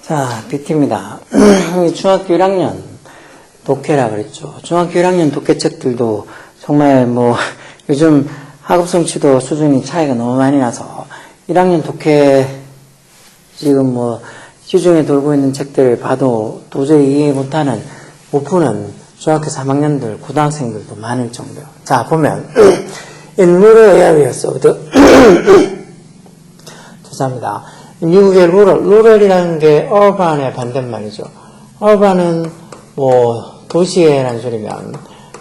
자, BT입니다. 중학교 1학년 독해라 그랬죠. 중학교 1학년 독해책들도 정말 요즘 학업 성취도 수준이 차이가 너무 많이 나서 1학년 독해 지금 시중에 돌고 있는 책들 봐도 도저히 이해 못하는, 못 푸는 중학교 3학년들, 고등학생들도 많을 정도요. 자, 보면 in rural areas of the 죄송합니다. 미국의 rural이라는 게 urban의 반대말이죠. urban은 도시에라는 소리면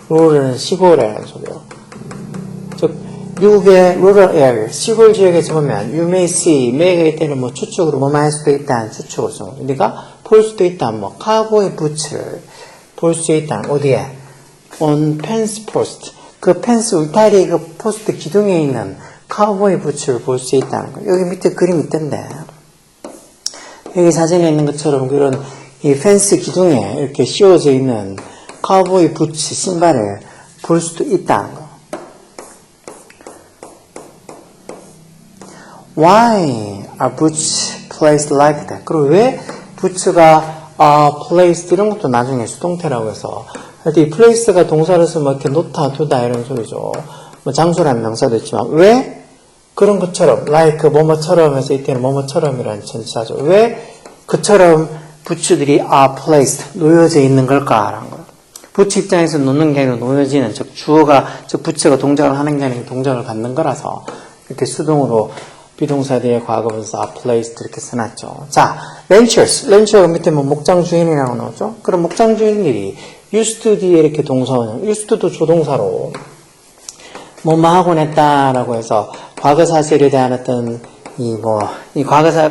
rural은 시골이라는 소리요. 즉 미국의 rural area, 시골 지역에서 보면 you may see, may가 때는 추측으로 뭐만 할 수도 있다는 추측을 써. 우리가 볼 수도 있다, 카우보이 부츠를 볼 수 있다. 어디에? on fence post. 그 펜스 울타리 그 포스트 기둥에 있는 카우보이 부츠를 볼 수 있다는 거. 여기 밑에 그림 있던데. 여기 사진에 있는 것처럼 그런 이 펜스 기둥에 이렇게 씌워져 있는 카우보이 부츠 신발을 볼 수도 있다는 거. Why are boots placed like that? 그리고 왜 부츠가 placed 이런 것도 나중에 수동태라고 해서 이 place가 동사를 쓰면 이렇게 놓다, 두다 이런 소리죠. 장소라는 명사도 있지만 왜 그런 것처럼 like 뭐뭐처럼 해서 이때는 뭐뭐처럼이라는 전치사죠. 왜 그처럼 부츠들이 are placed 놓여져 있는 걸까라는 거예요. 부츠 입장에서 놓는 게 아니라 놓여지는, 즉 주어가, 즉 부츠가 동작을 하는 게 아니라 동작을 받는 거라서 이렇게 수동으로 비동사 뒤에 과거분사 are placed 이렇게 써놨죠. 자, renters. 렌처가 밑에 목장 주인이라고 나오죠. 그럼 목장 주인들이 used to 뒤에 이렇게 동사원형, used to도 조동사로 뭐뭐 하곤 했다라고 해서 과거 사실에 대한 어떤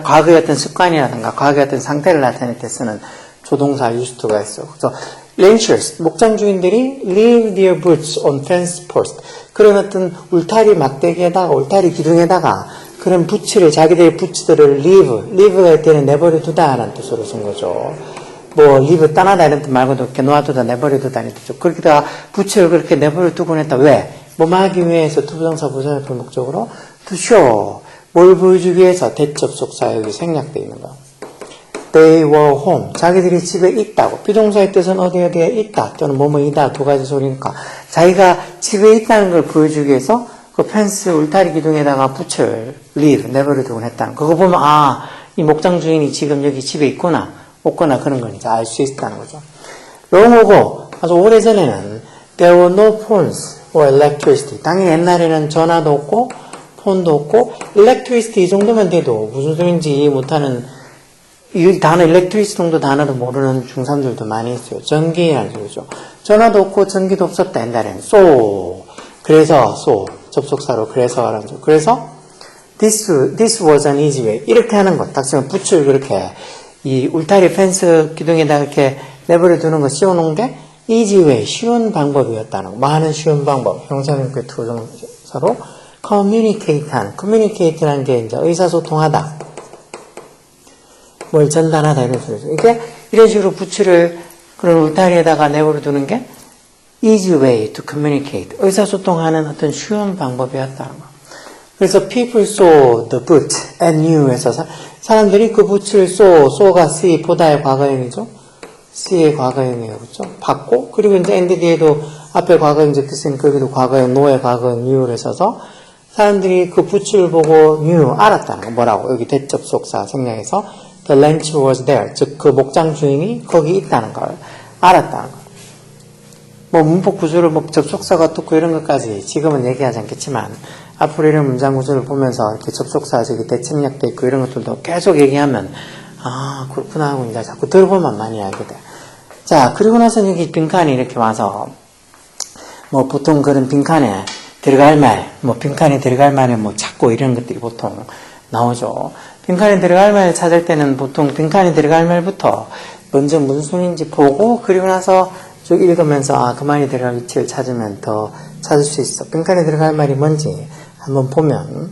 과거의 어떤 습관이라든가 과거의 어떤 상태를 나타낼 때 쓰는 조동사 used to가 있어요. 그래서 ranchers, 목장 주인들이 leave their boots on fence post. 그런 어떤 울타리 막대기에다가, 울타리 기둥에다가 그런 부츠를, 자기들의 부츠들을 leave가 할 때는 내버려 두다라는 뜻으로 쓴 거죠. leave 떠나다 이런 뜻 말고도 이렇게 놓아두다, 내버려 두다 이런 뜻이죠. 그렇게다가 부츠를 그렇게 내버려 두곤 했다. 왜? 하기 위해서 투부정사 부정했던 목적으로 to show, 뭘 보여주기 위해서 대접속사 여기 생략되어 있는 거. They were home. 자기들이 집에 있다고. 비동사의 뜻은 어디에 있다 또는 뭐뭐이다 두 가지 소리니까 자기가 집에 있다는 걸 보여주기 위해서 그 펜스 울타리 기둥에다가 부츠를 leave, 내버려 두곤 했다는 거. 그거 보면 이 목장 주인이 지금 여기 집에 있구나, 없거나 그런 걸 이제 알 수 있다는 거죠. long ago, 아주 오래전에는 there were no phones or electricity. 당연히 옛날에는 전화도 없고 폰도 없고 electricity 이 정도면 돼도 무슨 소린지 이해 못하는 이 단어 electricity 정도 단어도 모르는 중3들도 많이 있어요. 전기라는 소리죠. 전화도 없고 전기도 없었다 옛날에는. 그래서 접속사로 그래서라는 소리. 그래서 this was an easy way. 이렇게 하는 것. 닥치면 부츠를 그렇게 이 울타리 펜스 기둥에다 이렇게 내버려 두는 거 씌워놓은 게 easy way, 쉬운 방법이었다는 거. 많은 쉬운 방법. 형사명구의 투정사로 communicate라는 게 이제 의사소통하다. 뭘 전달하다 이런 소리죠. 이게 이런 식으로 부츠를 그런 울타리에다가 내버려 두는 게 easy way to communicate. 의사소통하는 어떤 쉬운 방법이었다는 거. 그래서 people saw the boot and knew 에서 사람들이 그 부츠를 saw가 see, 보다의 과거형이죠. see의 과거형이에요. 그렇죠? 봤고, 그리고 이제 and 뒤에도 앞에 과거형 적혔으니까 여기도 과거형, know의 과거형 knew를 써서 사람들이 그 부츠를 보고 knew, 알았다는 거. 뭐라고? 여기 대접속사 생략해서 the rancher was there. 즉, 그 목장 주인이 거기 있다는 걸 알았다는 거. 문법 구조를 접속사가 어떻고 이런 것까지 지금은 얘기하지 않겠지만 앞으로 이런 문장 구조를 보면서 이렇게 접속사 저기 대칭력도 있고 이런 것들도 계속 얘기하면 그렇구나 하고 이제 자꾸 들어보면 많이 알게 돼. 자, 그리고 나서 여기 빈칸이 이렇게 와서 보통 그런 빈칸에 들어갈 말, 빈칸에 들어갈 말에 찾고 이런 것들이 보통 나오죠. 빈칸에 들어갈 말 찾을 때는 보통 빈칸에 들어갈 말부터 먼저 무슨 소리인지 보고 그리고 나서 쭉 읽으면서 그 말이 들어갈 위치를 찾으면 더 찾을 수 있어. 빈칸에 들어갈 말이 뭔지 한번 보면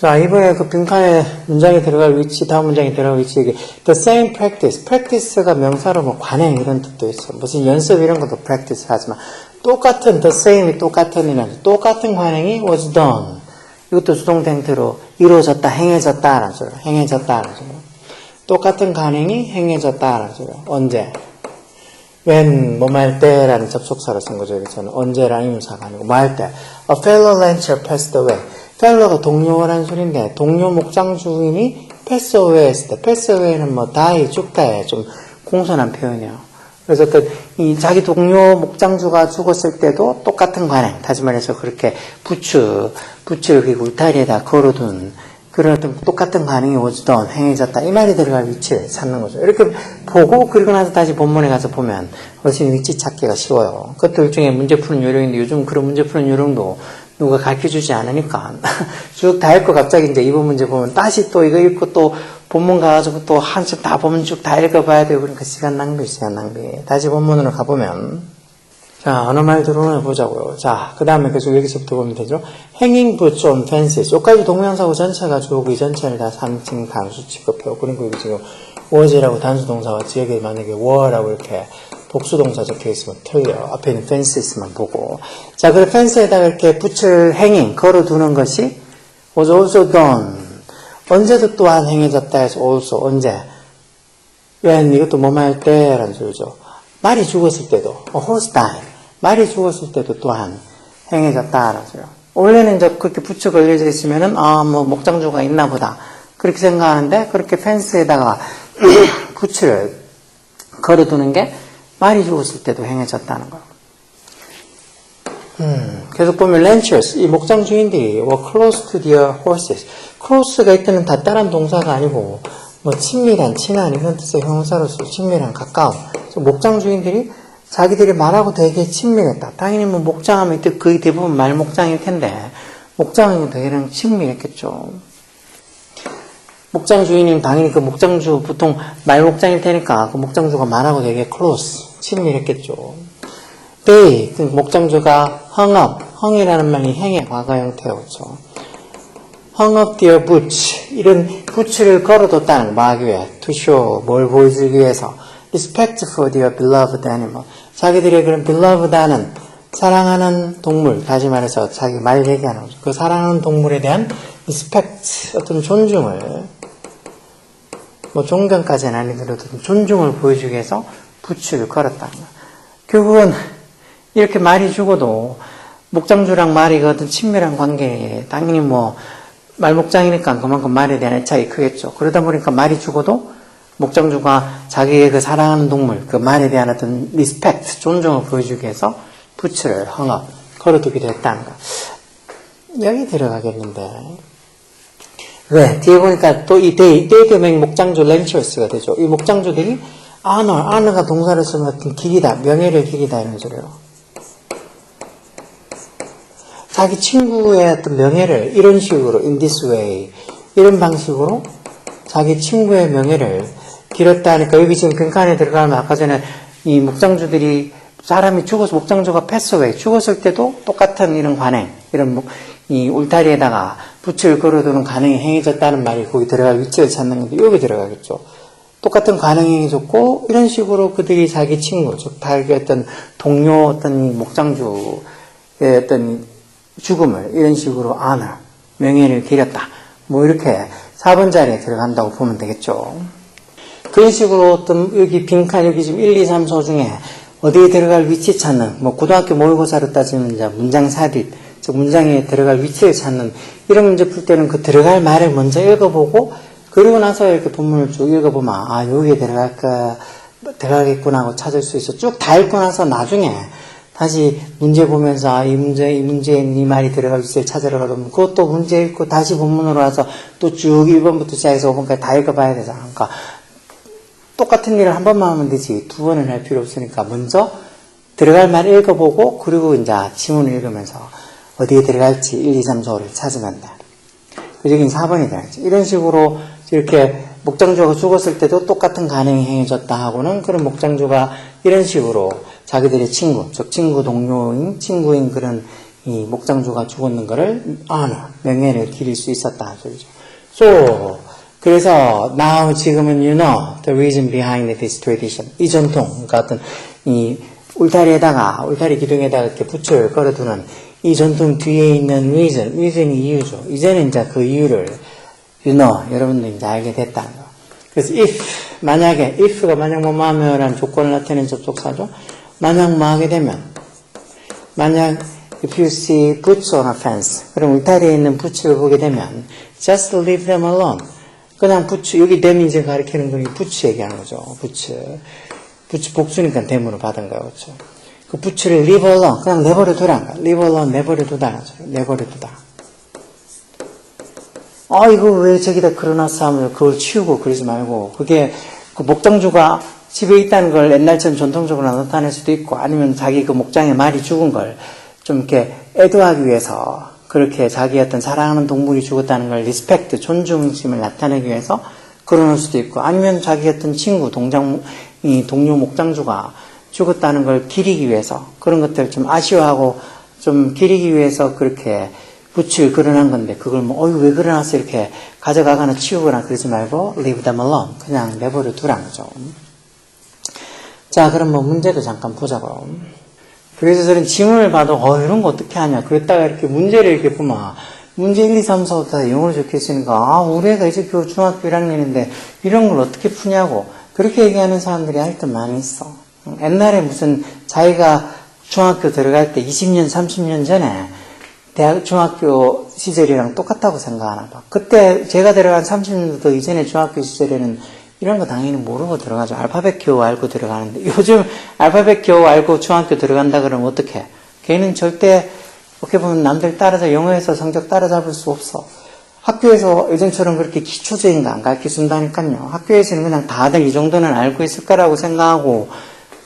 자, 이번에 그 빈칸에 문장에 들어갈 위치, 다음 문장에 들어갈 위치, 이게 the same practice. practice가 명사로 뭐 관행 이런 뜻도 있어. 무슨 연습 이런 것도 practice 하지만 똑같은 the same이 똑같은 이라는 똑같은 관행이 was done. 이것도 수동태로 이루어졌다, 행해졌다라는 소리야. 행해졌다라는 소리야. 똑같은 관행이 행해졌다라는 소리야. 언제? when 뭐 할 때라는 접속사로 쓴 거죠. 저는 언제라는 의문사가 아니고 뭐 할 때. A fellow rancher passed away. fellow가 동료라는 소리인데 동료 목장 주인이 pass away 했을 때 pass away는 뭐 die 죽다에 좀 공손한 표현이에요. 그래서 이 자기 동료 목장주가 죽었을 때도 똑같은 관행, 다시 말해서 그렇게 부츠를 울타리에다 걸어둔 그런 어떤 똑같은 관행이 오지던 행해졌다. 이 말이 들어갈 위치를 찾는 거죠. 이렇게 보고 그리고 나서 다시 본문에 가서 보면 훨씬 위치 찾기가 쉬워요. 그것도 일종의 문제 푸는 요령인데 요즘 그런 문제 푸는 요령도 누가 가르쳐주지 않으니까 쭉 다 읽고 갑자기 이제 이번 문제 보면 다시 또 이거 읽고 또 본문 가가지고 또 한참 다 본문 쭉 다 읽어봐야 되고 그러니까 시간 낭비. 다시 본문으로 가보면 자 어느 말 들어오나 보자고요. 자 그 다음에 계속 여기서부터 보면 되죠. Hanging boots on fences. 여기까지 동명사고 전체가 주어고 이 전체를 다 3층 단수 취급해요. 그리고 여기 지금 was이라고 단수 동사가 여기 만약에 were라고 이렇게 복수동사 적혀 있으면 틀려. 앞에 있는 fence 있으면 보고. 자, 그 fence에다가 이렇게 붙일 hanging, 걸어두는 것이 was also done. 언제도 또한 행해졌다 해서 also, 언제? when, 이것도 뭐뭐 할 때라는 소리죠. 말이 죽었을 때도, a horse died. 말이 죽었을 때도 또한 행해졌다라는 소리요. 원래는 이제 그렇게 붙여 걸려져 있으면은, 뭐, 목장주가 있나 보다. 그렇게 생각하는데, 그렇게 fence에다가 붙이를 걸어두는 게 말이 죽었을 때도 행해졌다는 거예요. 계속 보면 ranchers, 이 목장 주인들이 were close to their horses. close가 이때는 다 다른 동사가 아니고 뭐 친밀한, 친한 이런 뜻의 형용사로서 친밀한, 가까운. 목장 주인들이 자기들이 말하고 되게 친밀했다. 당연히 뭐 목장하면 거의 대부분 말 목장일 텐데 목장은 되게 친밀했겠죠. 목장 주인은 당연히 그 목장주 보통 말 목장일 테니까 그 목장주가 말하고 되게 close, 친밀했겠죠. They, 그 목장주가 hung up, hung이라는 말이 행의 과거 형태였죠. 그렇죠? hung up their boots, 이런 boots를 걸어뒀다는 거 하기 위해, to show, 뭘 보여주기 위해서, respect for their beloved animal, 자기들의 그런 beloved하는 사랑하는 동물, 다시 말해서 자기 말 얘기하는 거죠. 그 사랑하는 동물에 대한 respect, 어떤 존중을, 뭐 존경까지는 아니더라도 존중을 보여주기 위해서 부츠를 걸었다는 거예요. 결국은 이렇게 말이 죽어도 목장주랑 말이 그 어떤 친밀한 관계에 당연히 뭐 말목장이니까 그만큼 말에 대한 애착이 크겠죠. 그러다 보니까 말이 죽어도 목장주가 자기의 그 사랑하는 동물, 그 말에 대한 어떤 리스펙트, 존중을 보여주기 위해서 부츠를 hung up, 걸어두기도 했다는 거. 여기 들어가겠는데. 왜? 뒤에 보니까 또 이 they 되면 목장주 ranchers가 되죠. 이 목장주들이 honor가 동사를 쓰면 어떤 기리다, 명예를 기리다 이런 소리예요. 자기 친구의 어떤 명예를 이런 식으로 in this way, 이런 방식으로 자기 친구의 명예를 기렸다 하니까 여기 지금 빈칸에 들어가면 아까 전에 이 목장주들이 사람이 죽어서 목장주가 pass away, 죽었을 때도 똑같은 이런 관행, 이런 이 울타리에다가 붓을 걸어두는 관행이 행해졌다는 말이 거기 들어갈 위치를 찾는 건데 여기 들어가겠죠. 똑같은 관행이 행해졌고 이런 식으로 그들이 자기 친구, 즉 자기 어떤 동료 어떤 이 목장주의 어떤 죽음을 이런 식으로 honor, 명예를 기렸다. 뭐 이렇게 4번 자리에 들어간다고 보면 되겠죠. 그런 식으로 어떤 여기 빈칸 여기 지금 1, 2, 3, 4 중에 어디에 들어갈 위치 찾는 뭐 고등학교 모의고사로 따지면 이제 문장 삽입, 즉 문장에 들어갈 위치를 찾는 이런 문제 풀 때는 그 들어갈 말을 먼저 읽어보고 그리고 나서 이렇게 본문을 쭉 읽어보면 여기에 들어가겠구나 하고 찾을 수 있어. 쭉 다 읽고 나서 나중에 다시 문제 보면서 이 문제에 이 말이 들어갈 위치를 찾으러 가면 그것도 문제 읽고 다시 본문으로 와서 또 쭉 1번부터 시작해서 5번까지 다 읽어봐야 되잖아. 그러니까 똑같은 일을 한 번만 하면 되지 두 번은 할 필요 없으니까 먼저 들어갈 말 읽어보고 그리고 이제 지문을 읽으면서 어디에 들어갈지 1, 2, 3, 4를 찾으면 돼. 여긴 4번이 되겠지. 이런 식으로 이렇게 목장주가 죽었을 때도 똑같은 관행이 행해졌다 하고는 그런 목장주가 이런 식으로 자기들의 친구, 즉 친구 동료인 친구인 그런 이 목장주가 죽었는 거를 honor, 명예를 기릴 수 있었다 소리죠. So, 그래서 now 지금은 you know the reason behind this tradition. 이 전통, 그러니까 어떤 이 울타리 기둥에다가 이렇게 붓을 걸어두는 이 전통 뒤에 있는 reason이 이유죠. 이제는 이제 그 이유를 you know, 여러분들 이제 알게 됐다는 거. 그래서 if가 만약 뭐뭐 하면라는 조건을 나타내는 접속사죠. 만약 뭐 하게 되면, 만약 if you see boots on a fence, 그럼 울타리에 있는 붓을 보게 되면 just leave them alone. 그냥 붓, 여기 them 이제 가리키는 건 붓 얘기하는 거죠. 붓 복수니까 them으로 받은 거예요. 그렇죠? 그 붓을 leave alone, 그냥 내버려 두라는 거야. leave alone, 내버려 두다는 거죠. 내버려 두다. 이거 왜 저기다 걸어놨어 하면 그걸 치우고 그러지 말고, 그게 그 목장주가 집에 있다는 걸 옛날처럼 전통적으로 나타낼 수도 있고, 아니면 자기 그 목장에 말이 죽은 걸 좀 이렇게 애도하기 위해서, 그렇게 자기 어떤 사랑하는 동물이 죽었다는 걸 리스펙트, 존중심을 나타내기 위해서 걸어놓을 수도 있고, 아니면 자기 어떤 친구, 동료 목장주가 죽었다는 걸 기리기 위해서, 그런 것들 좀 아쉬워하고 좀 기리기 위해서 그렇게 붓을 걸어놓은 건데, 그걸 왜 걸어놨어 이렇게 가져가거나 치우거나 그러지 말고 leave them alone, 그냥 내버려 두라는 거죠. 자, 그럼 문제도 잠깐 보자고요. 그래서 저는 지문을 봐도 이런 거 어떻게 하냐, 그랬다가 이렇게 문제를 이렇게 보면 문제 1, 2, 3, 4, 5 다 영어로 적혀있으니까 우리 애가 이제 중학교 1학년인데 이런 걸 어떻게 푸냐고 그렇게 얘기하는 사람들이 하여튼 많이 있어. 옛날에 무슨 자기가 중학교 들어갈 때 20년, 30년 전에 중학교 시절이랑 똑같다고 생각하나 봐. 그때 제가 들어간 30년도 이전에 중학교 시절에는 이런 거 당연히 모르고 들어가죠. 알파벳 겨우 알고 들어가는데, 요즘 알파벳 겨우 알고 중학교 들어간다 그러면 어떡해? 걔는 절대 어떻게 보면 남들 영어에서 성적 따라잡을 수 없어. 학교에서 예전처럼 그렇게 기초적인 거 안 가르쳐준다니까요. 학교에서는 그냥 다들 이 정도는 알고 있을 거라고 생각하고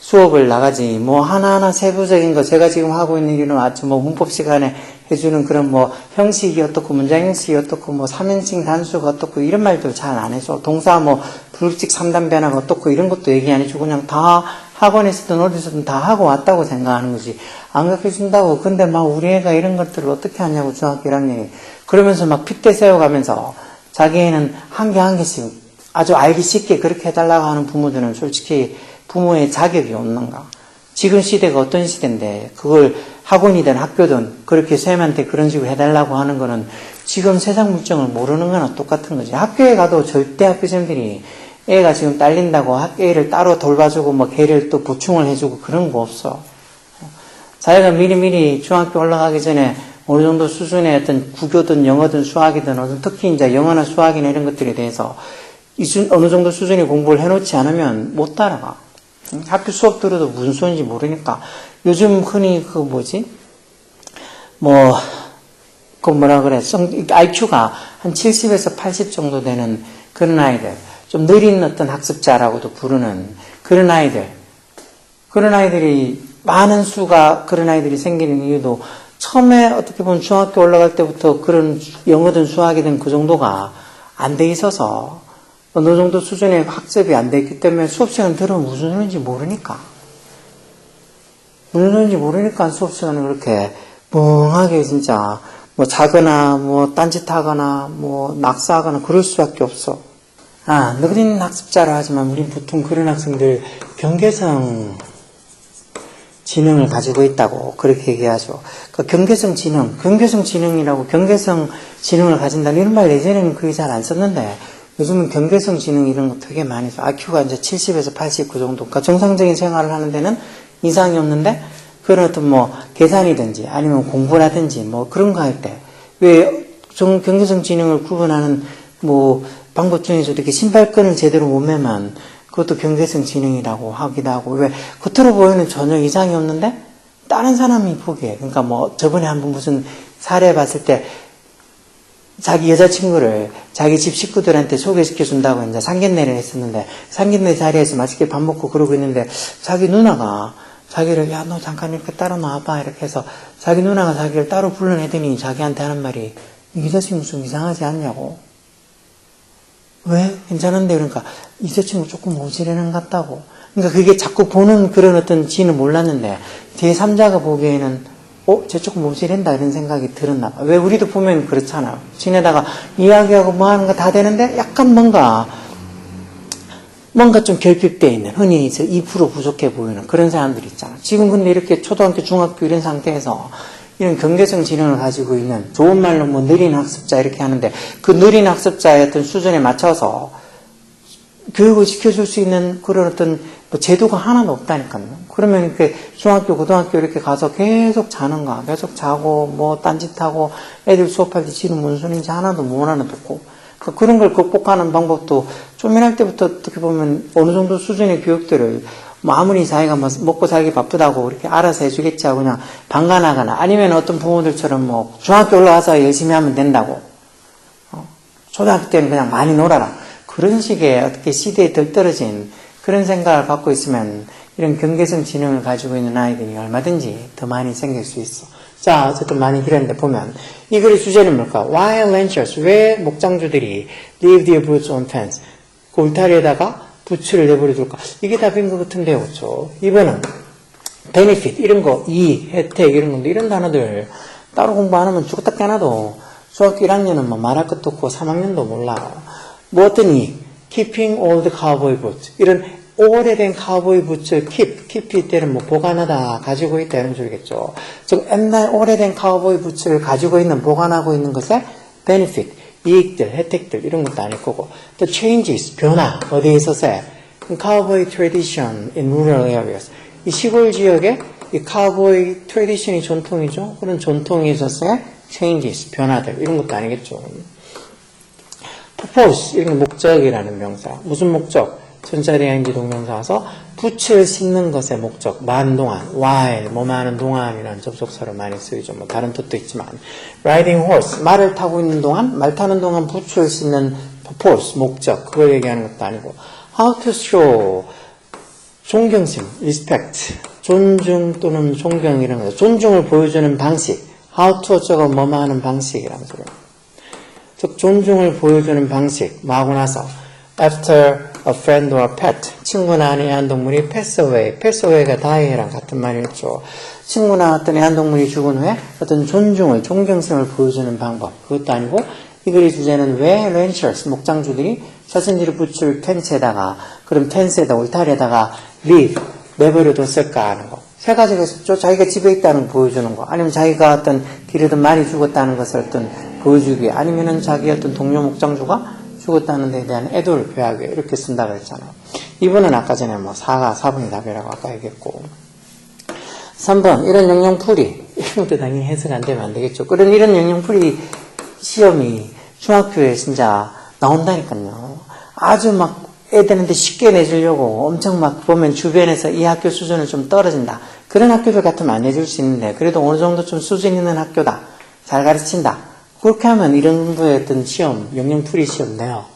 수업을 나가지, 하나하나 세부적인 거, 제가 지금 하고 있는 일은 아주 문법 시간에 해주는 그런 형식이 어떻고, 문장 형식이 어떻고, 3인칭 단수가 어떻고, 이런 말들 잘 안 해줘. 동사 불규칙 3단 변화가 어떻고, 이런 것도 얘기 안 해주고, 그냥 다 학원에서든 어디서든 다 하고 왔다고 생각하는 거지. 안 가르쳐준다고. 근데 우리 애가 이런 것들을 어떻게 하냐고, 중학교 1학년이. 그러면서 핏대 세워가면서, 자기 애는 한 개 한 개씩 아주 알기 쉽게 그렇게 해달라고 하는 부모들은 솔직히 부모의 자격이 없는가. 지금 시대가 어떤 시대인데 그걸 학원이든 학교든 그렇게 쌤한테 그런 식으로 해달라고 하는 거는 지금 세상 물정을 모르는 거나 똑같은 거지. 학교에 가도 절대 학교생들이 애가 지금 딸린다고 애를 따로 돌봐주고 걔를 또 보충을 해주고 그런 거 없어. 자기가 미리미리 중학교 올라가기 전에 어느 정도 수준의 어떤 국어든 영어든 수학이든 특히 이제 영어나 수학이나 이런 것들에 대해서 어느 정도 수준의 공부를 해놓지 않으면 못 따라가. 학교 수업 들어도 무슨 소리인지 모르니까. 요즘 흔히 IQ가 한 70에서 80 정도 되는 그런 아이들, 좀 느린 어떤 학습자라고도 부르는 그런 아이들이 많은 수가 그런 아이들이 생기는 이유도 처음에 어떻게 보면 중학교 올라갈 때부터 그런 영어든 수학이든 그 정도가 안 돼 있어서 어느 정도 수준의 학습이 안 돼 있기 때문에 수업 시간 들으면 무슨 소리인지 모르니까. 수업 시간을 그렇게 멍하게 진짜 자거나 딴짓하거나 낙서하거나 그럴 수밖에 없어. 느린 학습자라 하지만 우린 보통 그런 학생들 경계성 지능을 가지고 있다고 그렇게 얘기하죠. 그 경계성 지능이라고 경계성 지능을 가진다는 이런 말 예전에는 그게 잘 안 썼는데 요즘은 경계성 지능 이런 거 되게 많이 써. IQ가 이제 70에서 80 그 정도. 그러니까 정상적인 생활을 하는 데는 이상이 없는데 그런 어떤 계산이든지 아니면 공부라든지 그런 거 할 때 왜 경계성 지능을 구분하는 방법 중에서 이렇게 신발끈을 제대로 못 매면 그것도 경계성 지능이라고 하기도 하고, 왜 겉으로 보이는 전혀 이상이 없는데 다른 사람이 보기에, 그러니까 저번에 한번 무슨 사례 봤을 때 자기 여자친구를 자기 집 식구들한테 소개시켜준다고 이제 상견례를 했었는데, 상견례 자리에서 맛있게 밥 먹고 그러고 있는데 자기 누나가 자기를 야 너 잠깐 이렇게 따로 나와봐 이렇게 해서 자기 누나가 자기를 따로 불러내더니 자기한테 하는 말이 이 여자친구 좀 이상하지 않냐고. 왜? 괜찮은데? 그러니까 이 여자친구 조금 모질하는 것 같다고. 그러니까 그게 자꾸 보는 그런 어떤 지는 몰랐는데 제3자가 보기에는 쟤 조금 모질한다 이런 생각이 들었나 봐. 왜 우리도 보면 그렇잖아요. 지내다가 이야기하고 뭐 하는 거 다 되는데 약간 뭔가 좀 결핍되어 있는, 흔히 2% 부족해 보이는 그런 사람들이 있잖아. 지금 근데 이렇게 초등학교, 중학교 이런 상태에서 이런 경계성 지능을 가지고 있는, 좋은 말로 뭐 느린 학습자 이렇게 하는데, 그 느린 학습자의 어떤 수준에 맞춰서 교육을 시켜줄 수 있는 그런 어떤 뭐 제도가 하나도 없다니까요. 그러면 이렇게 중학교, 고등학교 이렇게 가서 계속 자는 거야. 계속 자고, 뭐 딴짓하고, 애들 수업할 때 지는 뭔 소리인지 하나도 못 알아듣고, 그런 걸 극복하는 방법도 쪼민할 때부터 어떻게 보면 어느 정도 수준의 교육들을 뭐 아무리 자기가 뭐 먹고 살기 바쁘다고 이렇게 알아서 해주겠지 하고 그냥 방관하거나 아니면 어떤 부모들처럼 뭐 중학교 올라와서 열심히 하면 된다고. 초등학교 때는 그냥 많이 놀아라. 그런 식의 어떻게 시대에 덜 떨어진 그런 생각을 갖고 있으면 이런 경계성 지능을 가지고 있는 아이들이 얼마든지 더 많이 생길 수 있어. 자, 어쨌든 많이 길었는데 보면 이 글의 주제는 뭘까? Why ranchers? 왜 목장주들이 leave their boots on fence? 그 울타리에다가 부츠를 내버려둘까? 이게 답인 것 같은데요, 그렇죠? 2번은 benefit 이런 거, 이익, 혜택 이런 건데 이런 단어들 따로 공부 안 하면 죽었다 깨나도 중학교 1학년은 뭐 말할 것도 없고 3학년도 몰라. 뭐 어떤 이익? keeping old cowboy boots 이런 오래된 카우보이 부츠 keep이 때는 뭐 보관하다, 가지고 있다 이런 소리겠죠. 즉 옛날 오래된 카우보이 부츠를 가지고 있는, 보관하고 있는 것에 benefit, 이익들, 혜택들 이런 것도 아닐 거고. 또 changes, 변화, 어디에 있어서 cowboy tradition in rural areas 이 시골 지역에 이 cowboy tradition이 전통이죠. 그런 전통에 있어서의 changes, 변화들 이런 것도 아니겠죠. purpose 이런 게 목적이라는 명사. 무슨 목적? 전자대행지 동명사와서 부츠를 신는 것의 목적, 만 동안, while, 뭐 많은 동안이라는 접속사로 많이 쓰이죠. 뭐 다른 뜻도 있지만 riding horse, 말을 타고 있는 동안, 말 타는 동안 부츠를 신는 purpose, 목적, 그걸 얘기하는 것도 아니고 how to show, 존경심, respect, 존중 또는 존경 이런 거죠. 존중을 보여주는 방식, how to 어쩌고 뭐뭐 하는 방식이라는 소리예요. 즉 존중을 보여주는 방식, 뭐 하고 나서 after a friend or a pet, 친구나 애완동물이 pass away가 die랑 같은 말이었죠. 친구나 어떤 애완동물이 죽은 후에 어떤 존중을, 존경심을 보여주는 방법, 그것도 아니고 이 글의 주제는 왜 ranchers, 목장주들이 사슴지를 부츠를 텐트에다가, 그럼 텐트에다, 울타리에다가 leave, 내버려뒀을까 하는 거. 세 가지가 있었죠. 자기가 집에 있다는 거 보여주는 거, 아니면 자기가 어떤 길에든 많이 죽었다는 것을 어떤 보여주기, 아니면은 자기 어떤 동료 목장주가 죽었다는 데에 대한 애도를 표하기 이렇게 쓴다고 했잖아요. 2번은 아까 전에 뭐 4번이 답이라고 아까 얘기했고 3번 이런 영역풀이 이런 것도 당연히 해석 안 되면 안 되겠죠. 그런 이런 영역풀이 시험이 중학교에 진짜 나온다니까요. 아주 막 애들한테 쉽게 내주려고 엄청 막 보면 주변에서 이 학교 수준은 좀 떨어진다. 그런 학교들 같으면 안 내줄 수 있는데 그래도 어느 정도 좀 수준 있는 학교다. 잘 가르친다. 그렇게 하면 이런 정도의 어떤 시험, 영역풀이 시험 내요.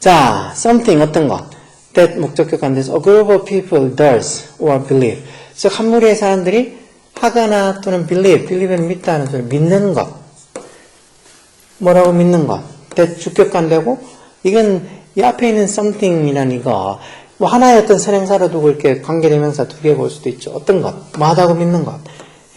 자, something 어떤 것. that 목적격 관계에서 a group of people does or believe. 즉, 한 무리의 사람들이 하거나 또는 believe는 믿다는 소리, 믿는 것. 뭐라고 믿는 것. that 주격관되고, 이건 이 앞에 있는 something이라는 이거, 뭐 하나의 어떤 선행사로 두고 이렇게 관계대명사 두 개 볼 수도 있죠. 어떤 것. 뭐 하다고 믿는 것.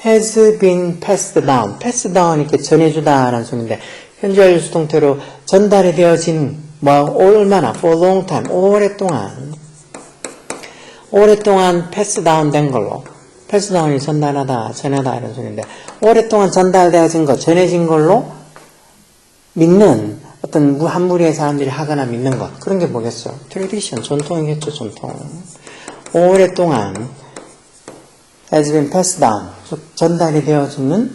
has been passed down. pass down 이렇게 전해주다라는 소리인데 현재 완료 수동태로 전달이 되어진 뭐 얼마나 for a long time 오랫동안 pass down 된 걸로 pass down이 전달하다 전하다 이런 소리인데 오랫동안 전달되어진 것 전해진 걸로 믿는 어떤 한 무리의 사람들이 하거나 믿는 것 그런 게 뭐겠어요? tradition 전통이겠죠. 전통 오랫동안 has been passed down. 전달이 되어지는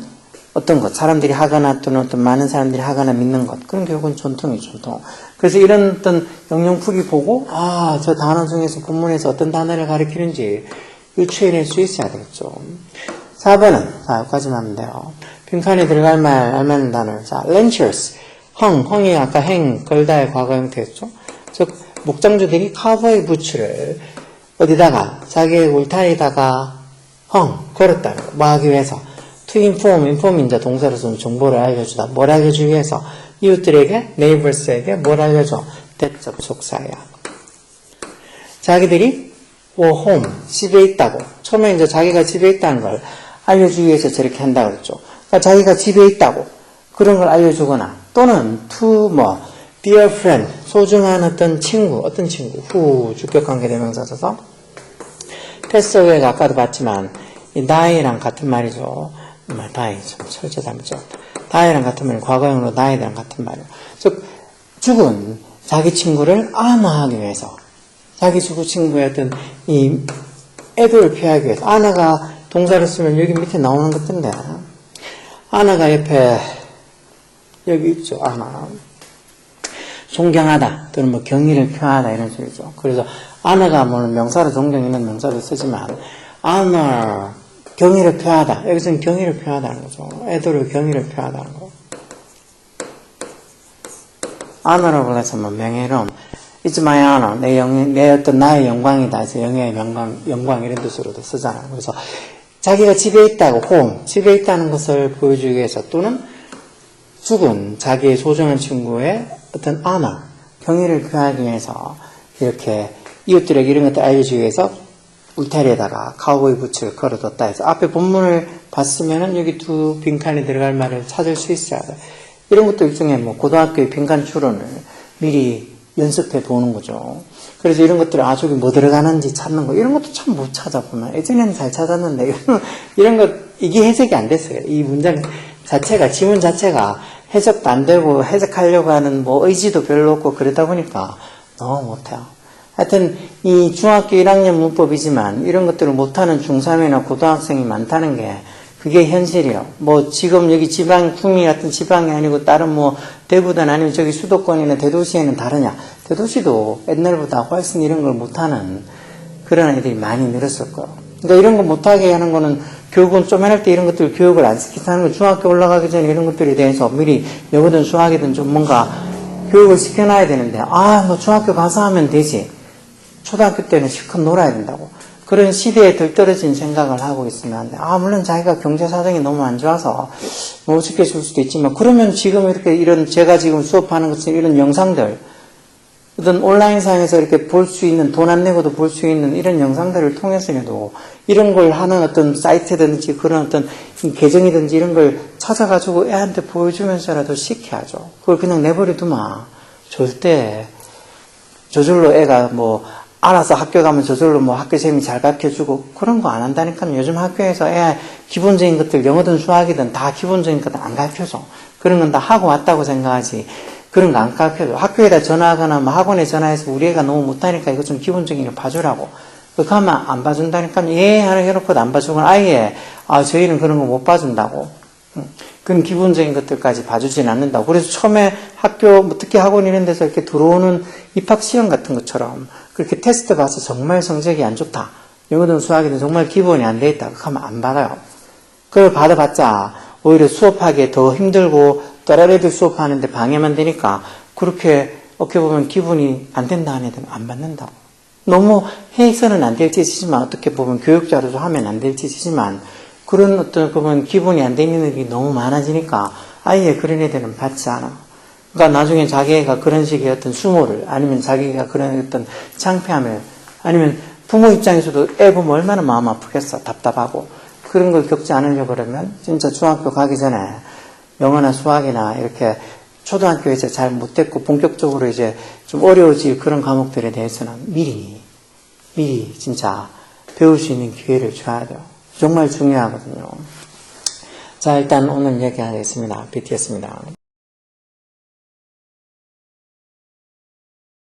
어떤 것, 사람들이 하거나 또는 어떤 많은 사람들이 하거나 믿는 것. 그런 결국은 전통이죠, 전통. 그래서 이런 어떤 영역풀이 보고, 아, 저 단어 중에서 본문에서 어떤 단어를 가리키는지 유추해낼 수 있어야 되겠죠. 4번은, 자, 여기까지만 하면 돼요. 빈칸에 들어갈 말, 알맞는 단어. 자, ranchers. 헝이 아까 걸다의 과거 형태였죠. 즉, 목장주들이 카우보이 부츠를 어디다가, 자기의 울타리에다가 걸었다는 거. 뭐 하기 위해서? to inform 이제 동사로서는 정보를 알려주다. 뭘 알려주기 위해서? 이웃들에게, neighbors에게 뭘 알려줘? that 접속사야. 자기들이 were home, 집에 있다고. 처음에 이제 자기가 집에 있다는 걸 알려주기 위해서 저렇게 한다고 그랬죠. 그러니까 자기가 집에 있다고 그런 걸 알려주거나 또는 to dear friend, 소중한 어떤 친구, who 주격관계 대명사 써서 pass away가 아까도 봤지만 이 die랑 같은 말이죠. die, 철자 잘못죠. die랑 같은 말이 과거형으로 die랑 같은 말이에요. 즉 죽은 자기 친구를 honor하기 위해서 자기 죽은 친구의 어떤 이 애도를 표하기 위해서 honor가 동사를 쓰면 여기 밑에 나오는 것인데 honor가 옆에 여기 있죠. honor 존경하다 또는 경의를 표하다 이런 소리죠. 그래서 honor가 물론 명사로 존경 있는 명사로 쓰지만 honor 경의를 표하다. 여기서는 경의를 표하다는 거죠. 애도를 경의를 표하다는 거. honorable 해서 명예로움. It's my honor. 내 어떤 나의 영광이다. 그래서 영예의 영광 이런 뜻으로도 쓰잖아요. 그래서 자기가 집에 있다고 집에 있다는 것을 보여주기 위해서 또는 죽은 자기의 소중한 친구의 어떤 honor, 경의를 표하기 위해서 이렇게 이웃들에게 이런 것들 알려주기 위해서 울타리에다가 카우보이 붓을 걸어뒀다 해서 앞에 본문을 봤으면은 여기 두 빈칸에 들어갈 말을 찾을 수 있어야 돼. 이런 것도 일종의 고등학교의 빈칸 추론을 미리 연습해 보는 거죠. 그래서 이런 것들을 저기 뭐 들어가는지 찾는 거 이런 것도 참 못 찾아보면 예전에는 잘 찾았는데 이런 것 이게 해석이 안 됐어요. 이 문장 자체가 지문 자체가 해석도 안 되고 해석하려고 하는 의지도 별로 없고 그러다 보니까 너무 못해요. 하여튼 이 중학교 1학년 문법이지만 이런 것들을 못하는 중3이나 고등학생이 많다는 게 그게 현실이에요. 지금 여기 지방, 구미 같은 지방이 아니고 다른 대구든 아니면 저기 수도권이나 대도시에는 다르냐. 대도시도 옛날보다 훨씬 이런 걸 못하는 그런 애들이 많이 늘었을 거예요. 그러니까 이런 거 못하게 하는 거는 교육은 쪼매날 때 이런 것들 교육을 안 시키는 거 중학교 올라가기 전에 이런 것들에 대해서 미리 영어든 수학이든 좀 뭔가 교육을 시켜놔야 되는데 중학교 가서 하면 되지. 초등학교 때는 실컷 놀아야 된다고. 그런 시대에 덜떨어진 생각을 하고 있으면 안 돼. 물론 자기가 경제 사정이 너무 안 좋아서 못 지켜줄 수도 있지만, 그러면 지금 이렇게 제가 지금 수업하는 것처럼 이런 영상들, 어떤 온라인상에서 이렇게 볼 수 있는, 돈 안 내고도 볼 수 있는 이런 영상들을 통해서라도 이런 걸 하는 어떤 사이트든지 그런 어떤 계정이든지 이런 걸 찾아가지고 애한테 보여주면서라도 시켜야죠. 그걸 그냥 내버려두면 절대 저절로 애가 알아서 학교 가면 저절로 학교 선생님이 잘 가르쳐주고 그런 거 안 한다니까요. 요즘 학교에서 애 기본적인 것들 영어든 수학이든 다 기본적인 것들 안 가르쳐줘. 그런 건 다 하고 왔다고 생각하지 그런 거 안 가르쳐줘. 학교에다 전화하거나 학원에 전화해서 우리 애가 너무 못하니까 이거 좀 기본적인 거 봐주라고. 그거 하면 안 봐준다니까요. 하나 해놓고도 안 봐주고는 아예 저희는 그런 거 못 봐준다고. 그런 기본적인 것들까지 봐주진 않는다고. 그래서 처음에 학교 특히 학원 이런 데서 이렇게 들어오는 입학시험 같은 것처럼 그렇게 테스트 봐서 정말 성적이 안 좋다. 영어든 수학이든 정말 기본이 안 돼 있다. 그거 하면 안 받아요. 그걸 받아봤자 오히려 수업하기에 더 힘들고 다른 애들 수업하는데 방해만 되니까 그렇게 어떻게 보면 기본이 안 된다 하는 애들은 안 받는다고. 너무 해서는 안 될 짓이지만 어떻게 보면 교육자로서 하면 안 될 짓이지만 그런 어떤 보면 기본이 안 돼 있는 애들이 너무 많아지니까 아예 그런 애들은 받지 않아. 그러니까 나중에 자기가 그런 식의 어떤 수모를 아니면 자기가 그런 어떤 창피함을 아니면 부모 입장에서도 애 보면 얼마나 마음 아프겠어. 답답하고. 그런 걸 겪지 않으려고 그러면 진짜 중학교 가기 전에 영어나 수학이나 이렇게 초등학교에서 잘 못했고 본격적으로 이제 좀 어려워질 그런 과목들에 대해서는 미리 진짜 배울 수 있는 기회를 줘야 돼요. 정말 중요하거든요. 자, 일단 오늘 얘기하겠습니다. BTS입니다.